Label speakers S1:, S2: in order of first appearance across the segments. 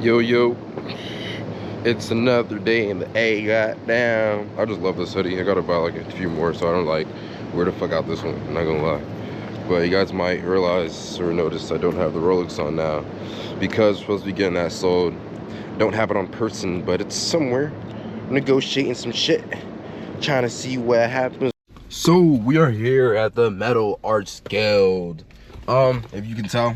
S1: Yo, yo, it's another day in the A. Goddamn. I just love this hoodie. I gotta buy like a few more so I don't like where the fuck out this one. I'm not gonna lie. But you guys might realize or notice I don't have the Rolex on now because I'm supposed to be getting that sold. Don't have it on person, but it's somewhere. I'm negotiating some shit, trying to see what happens. So we are here at the Metal Arts Guild. If you can tell,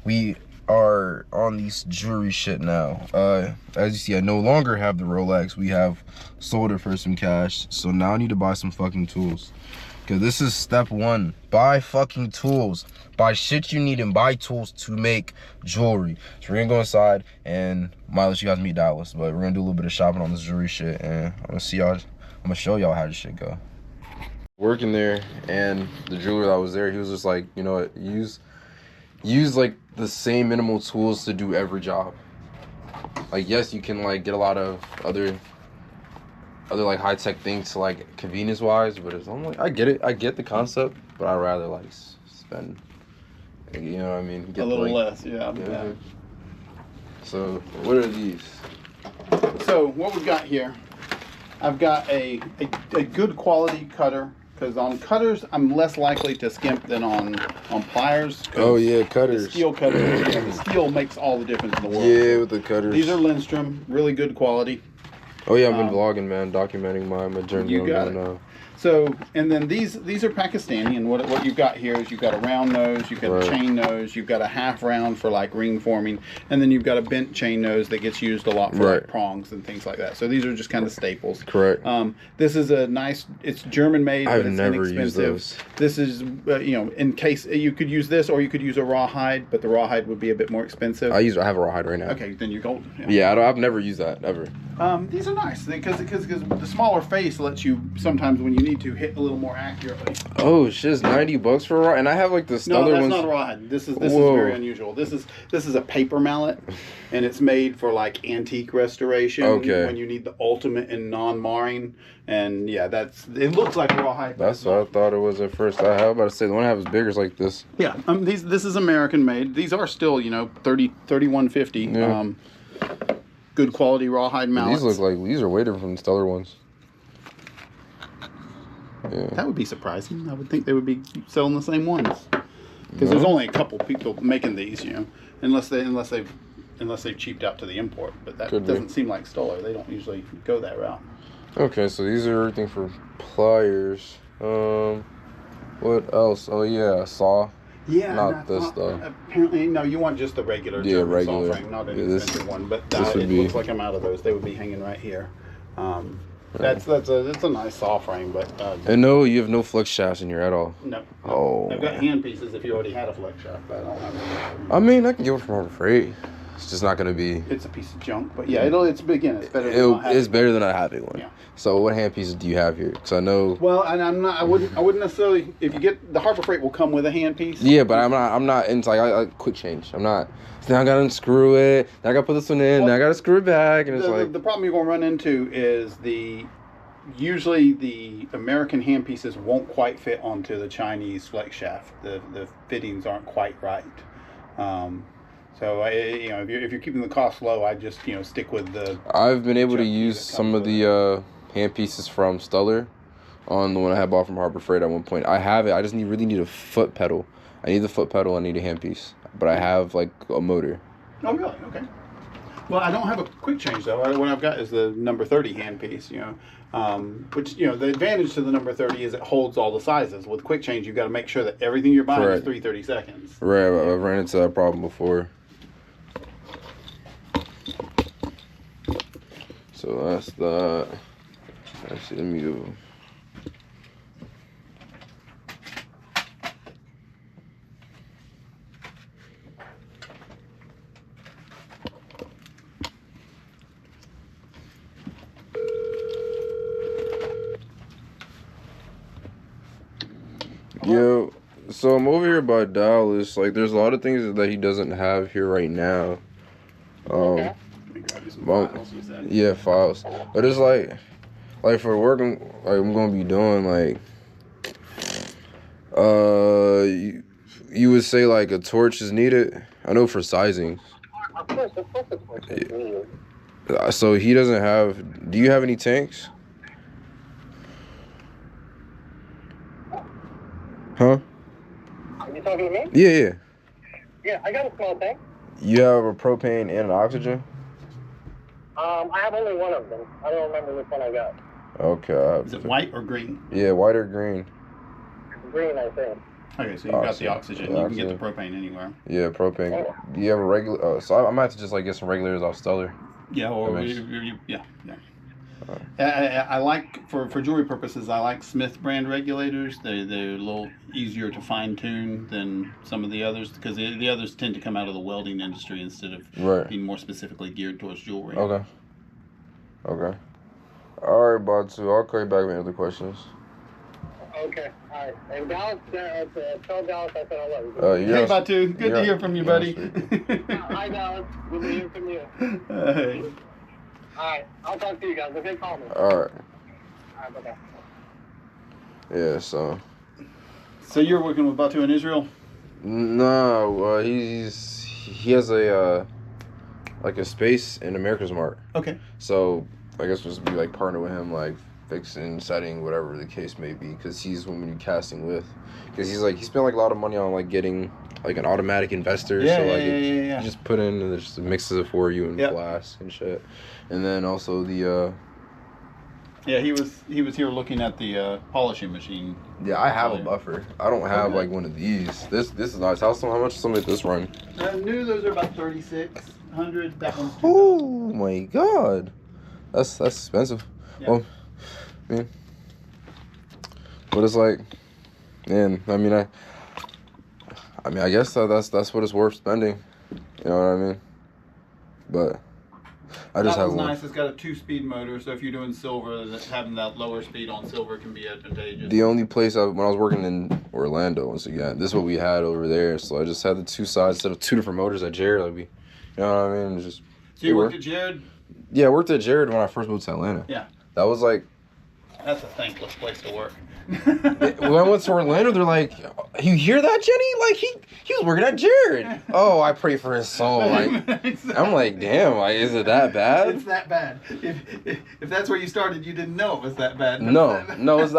S1: we are on these jewelry shit now. As you see, I no longer have the Rolex. We have sold it for some cash, so now I need to buy some fucking tools, because this is step one. Buy fucking tools. Buy shit you need and buy tools to make jewelry. So we're gonna go inside and might let you guys meet Dallas, but we're gonna do a little bit of shopping on this jewelry shit, and I'm gonna show y'all how this shit go. Working there, and the jeweler that was there, he was just like, you know what, use like the same minimal tools to do every job. Like, yes, you can like get a lot of other like high-tech things to like convenience wise, but I'm like, I get the concept, but I'd rather like spend, you know what I mean,
S2: get a little less. Yeah.
S1: So what are these?
S2: So what we've got here, I've got a good quality cutter, because on cutters I'm less likely to skimp than on pliers.
S1: Oh yeah, cutters.
S2: The steel cutters. The steel makes all the difference in the world.
S1: Yeah, with the cutters.
S2: These are Lindstrom, really good quality.
S1: Oh yeah, I've been vlogging, man, documenting my journey.
S2: You got it. So, and then these are Pakistani, and what you've got here is you've got a round nose, you've got a chain nose, you've got a half round for like ring forming, and then you've got a bent chain nose that gets used a lot for like prongs and things like that. So these are just kind of staples.
S1: Correct.
S2: This is a nice, it's German made, but it's
S1: never
S2: inexpensive.
S1: Used those.
S2: This is, you know, in case you could use this, or you could use a rawhide, but the rawhide would be a bit more expensive.
S1: I have a rawhide right now.
S2: Okay, then you're golden.
S1: Yeah, I've never used that ever.
S2: These are nice because the smaller face lets you sometimes when you need to hit a little more accurately.
S1: Oh shit, it's $90 for a rawhide, and I have like this other one.
S2: No, that's not a rawhide. This is very unusual. This is a paper mallet, and it's made for like antique restoration.
S1: Okay.
S2: When you need the ultimate in non-marring, and yeah, it looks like a rawhide.
S1: That's what I thought it was at first. I was about to say the one I have is bigger, is like this.
S2: Yeah. This is American made. These are still 3150. Yeah. Good quality rawhide mallets.
S1: These are way different from the Stellar ones. Yeah.
S2: That would be surprising. I would think they would be selling the same ones, because there's only a couple people making these, unless they've cheaped out to the import. But that doesn't seem like Stoller. They don't usually go that route. Okay,
S1: so these are everything for pliers. What else? Oh yeah, a saw.
S2: Yeah,
S1: not this though.
S2: Apparently, no. You want just the regular German saw frame, not an expensive one. But it looks like I'm out of those. They would be hanging right here. It's a nice saw frame, but.
S1: And no, you have no flex shafts in here at all.
S2: No.
S1: Oh.
S2: I've got hand pieces if you already had a flex shaft, but I don't have them.
S1: I mean, I can get it from Harbor Freight. It's just not gonna be.
S2: It's a piece of junk, but yeah, it's better.
S1: It's better than not having one.
S2: Yeah.
S1: So what hand pieces do you have here? Because I know.
S2: Well, and I wouldn't necessarily. If you get the Harbor Freight, will come with a hand piece.
S1: Yeah, but I'm not into like I quick change. I'm not. So now I gotta unscrew it. Now I gotta put this one in. Now I gotta screw it back, and it's like.
S2: The problem you're gonna run into is usually the American hand pieces won't quite fit onto the Chinese flex shaft. The fittings aren't quite right. So if you're keeping the cost low, I just stick with the.
S1: I've been able to use some of the hand pieces from Stellar on the one I had bought from Harbor Freight at one point. I have it. I just really need a foot pedal. I need the foot pedal. I need a hand piece, but I have like a motor.
S2: Oh really? Okay. Well, I don't have a quick change though. What I've got is the number 30 hand piece. Which the advantage to the number 30 is it holds all the sizes. With quick change, you've got to make sure that everything you're buying is 3/32.
S1: Right. I've ran into that problem before. So that's that. Actually, let me go. Yo, so I'm over here by Dallas. Like, there's a lot of things that he doesn't have here right now.
S2: Okay. Files,
S1: yeah, files. But it's like for work, I'm gonna be doing like, you would say like a torch is needed. I know for sizing.
S3: Of course it's more convenient.
S1: So he doesn't have. Do you have any tanks? Huh?
S3: Are you talking to me?
S1: Yeah.
S3: Yeah, I got a small tank.
S1: You have a propane and an oxygen?
S3: I have only one of them. I don't remember which one I got.
S1: Okay.
S2: Is it white or green?
S1: Yeah, white or green.
S3: Green, I think.
S2: Okay, so you got the oxygen.
S1: Yeah,
S2: You can get the propane anywhere.
S1: Yeah, propane. Do you have a regular? So I might have to just like get some regulators off Stellar.
S2: Yeah, or yeah. I like for jewelry purposes. I like Smith brand regulators. They're a little easier to fine tune than some of the others because the others tend to come out of the welding industry instead of being more specifically geared towards jewelry.
S1: Okay. All right, Batu. I'll call you back with any other questions.
S3: Okay. All right. And Dallas, tell Dallas I said hello.
S2: Hey, Batu. Good to hear from you, buddy.
S3: Hi, Dallas. Good to hear from you.
S2: Hey.
S3: All right. I'll talk to you guys. Okay, call me.
S1: All right.
S3: All right. Bye-bye.
S1: Yeah. So
S2: you're working with Batu in Israel?
S1: No. He has a like a space in America's Mart.
S2: Okay.
S1: So I guess we'll just be like partner with him, like fixing, setting, whatever the case may be, because he's who we casting with. Because he spent like a lot of money on like getting like an automatic investor. You just put in and it just mixes it for you and flask and shit. And then also the
S2: he was here looking at the polishing machine.
S1: Yeah, I have a buffer. I don't have like one of these. This is nice. How much something like this run?
S2: I knew those are about 3,600. That one's 2,000.
S1: Oh my god, that's expensive.
S2: Yeah.
S1: Well, but it's like, man. I mean, I guess that's what it's worth spending. You know what I mean? But I just have one.
S2: Nice. It's got a 2-speed motor, so if you're doing silver, having that lower speed on silver can be advantageous.
S1: The only place when I was working in Orlando, once again, this is what we had over there. So I just had the two sides instead of 2 different motors at Jared. You know what I mean? Just.
S2: So you worked at Jared?
S1: Yeah, I worked at Jared when I first moved to Atlanta.
S2: Yeah.
S1: That was like.
S2: That's a thankless place to work.
S1: When I went to Orlando, they're like, "You hear that, Jenny? Like he was working at Jared." Oh, I pray for his soul. Like exactly. I'm like, damn, like is it that bad?
S2: It's that bad. If that's where you started, you didn't know it was that bad.
S1: No,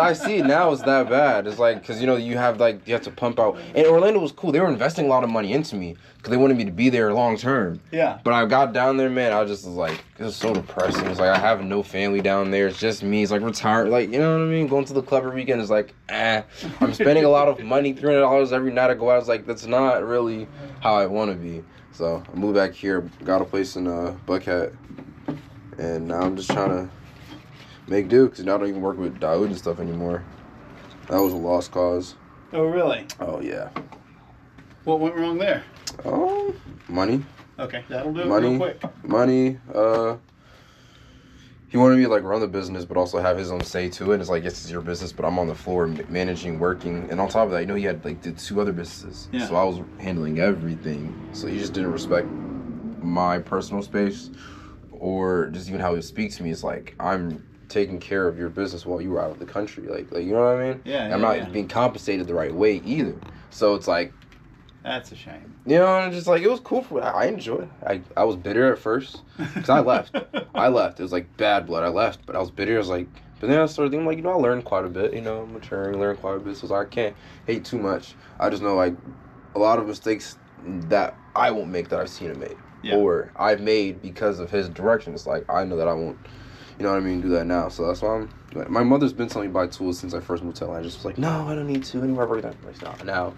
S1: I see it now. It's that bad. It's like because you have to pump out. And Orlando was cool. They were investing a lot of money into me because they wanted me to be there long term.
S2: Yeah. But
S1: I got down there, man. I just was like, it was so depressing. It's like I have no family down there. It's just me. It's like retired. Like you know what I mean? Going to the club every weekend is like, I'm spending a lot of money, $300 every night I go out. I was like, that's not really how I want to be. So I moved back here, got a place in Buckhead, and now I'm just trying to make do because now I don't even work with Daoud and stuff anymore. That was a lost cause.
S2: Oh, really?
S1: Oh, yeah.
S2: What went wrong there?
S1: Oh, money.
S2: Okay, that'll do it real quick.
S1: Money, he wanted me to like run the business, but also have his own say to it. It's like, yes, it's your business, but I'm on the floor managing, working, and on top of that, he had did 2 other businesses, so I was handling everything. So he just didn't respect my personal space, or just even how he speaks to me. It's like I'm taking care of your business while you were out of the country, like you know what I mean?
S2: Yeah.
S1: I'm not being compensated the right way either. So it's like.
S2: That's a shame.
S1: And just like, it was cool I enjoyed it. I was bitter at first, because I left. It was like bad blood. I left, but I was bitter. I was like, but then I started thinking, like, I learned quite a bit, maturing, learned quite a bit. So I can't hate too much. I just know, like, a lot of mistakes that I won't make that I've seen him make. Yeah. Or I've made because of his direction. It's like, I know that I won't, do that now. So that's why my mother's been telling me to buy tools since I first moved to Atlanta. I just was like, no, I don't need to. Anywhere I work that place now.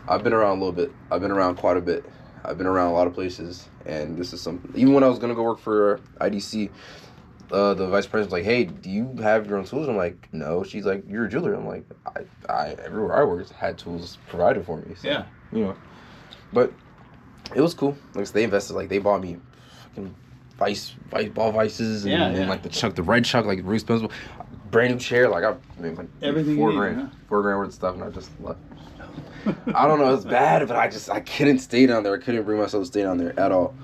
S1: I've been around a little bit. I've been around quite a bit. I've been around a lot of places, and this is something. Even when I was gonna go work for IDC, the vice president's like, "Hey, do you have your own tools?" I'm like, "No." She's like, "You're a jeweler." I'm like, "I everywhere I worked had tools provided for me." So,
S2: yeah.
S1: But it was cool. Like they invested. Like they bought me fucking ball vices and like the red chuck, like really expensive, brand new chair. Like I made like
S2: everything
S1: $4,000 worth of stuff, and I just left. I don't know, it's bad, but I couldn't stay down there. I couldn't bring myself to stay down there at all.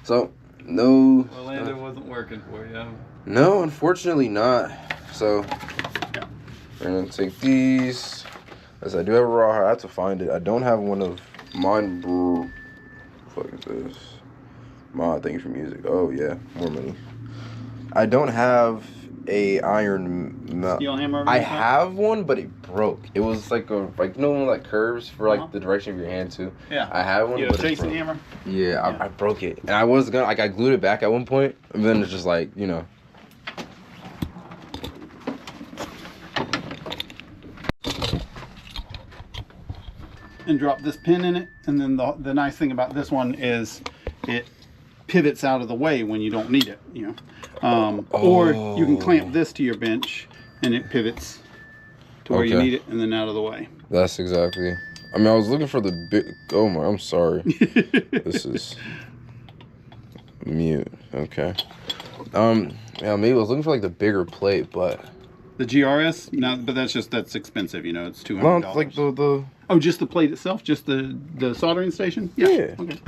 S1: So, no.
S2: Orlando wasn't working for you.
S1: No, unfortunately not. So, we're going to take these. As I do have a rawhide, I have to find it. I don't have one of mine. What the fuck is this? Ma, thank you for music. Oh yeah, more money. I don't have a iron.
S2: Steel hammer.
S1: I have one, but it broke. It was like one like curves for like the direction of your hand too.
S2: Yeah.
S1: I have one.
S2: You
S1: but
S2: have a Jason hammer.
S1: Yeah, I broke it, and I was gonna I glued it back at one point, and then it's just like
S2: And drop this pin in it, and then the nice thing about this one is it pivots out of the way when you don't need it, or you can clamp this to your bench and it pivots to where you need it and then out of the way.
S1: That's exactly. I mean, I was looking for the big. Oh my, I'm sorry. This is mute. Okay. Yeah, maybe I was looking for like the bigger plate, but
S2: the GRS, no, but that's expensive. It's $200.
S1: no, like the.
S2: Oh, just the plate itself, just the soldering station.
S1: Yeah.
S2: Okay.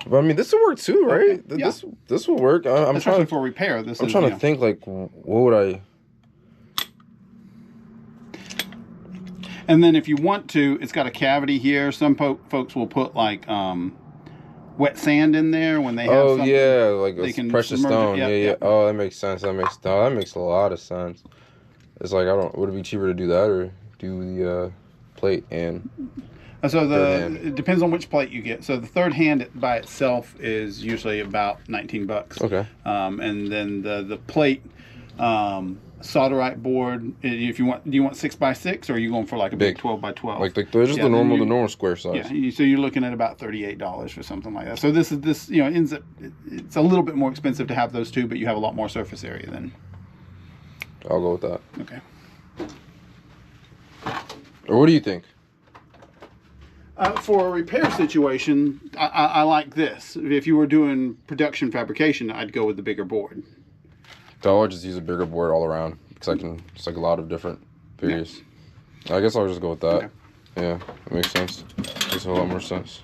S1: But I mean, this will work too, right?
S2: Okay. Yeah.
S1: This will work. I'm trying
S2: for repair.
S1: I'm trying to think like, what would I?
S2: And then if you want to, it's got a cavity here. Some folks will put like wet sand in there when they have.
S1: Oh
S2: something.
S1: yeah, like
S2: they can
S1: precious stone. Yeah. Oh, that makes sense. That makes a lot of sense. It's like would it be cheaper to do that or do the plate and?
S2: So it depends on which plate you get. So the third hand by itself is usually about $19.
S1: Okay.
S2: And then the plate, solderite board. If you want, do you want 6x6 or are you going for like a big 12x12?
S1: Like just the normal square size.
S2: Yeah. So you're looking at about $38 for something like that. So this ends up it's a little bit more expensive to have those two, but you have a lot more surface area then.
S1: I'll go with that.
S2: Okay.
S1: Or what do you think?
S2: For a repair situation, I like this. If you were doing production fabrication, I'd go with the bigger board.
S1: So I'll just use a bigger board all around because it's like a lot of different periods. Yeah. I guess I'll just go with that.
S2: Okay.
S1: Yeah, that makes sense. Makes a lot more sense.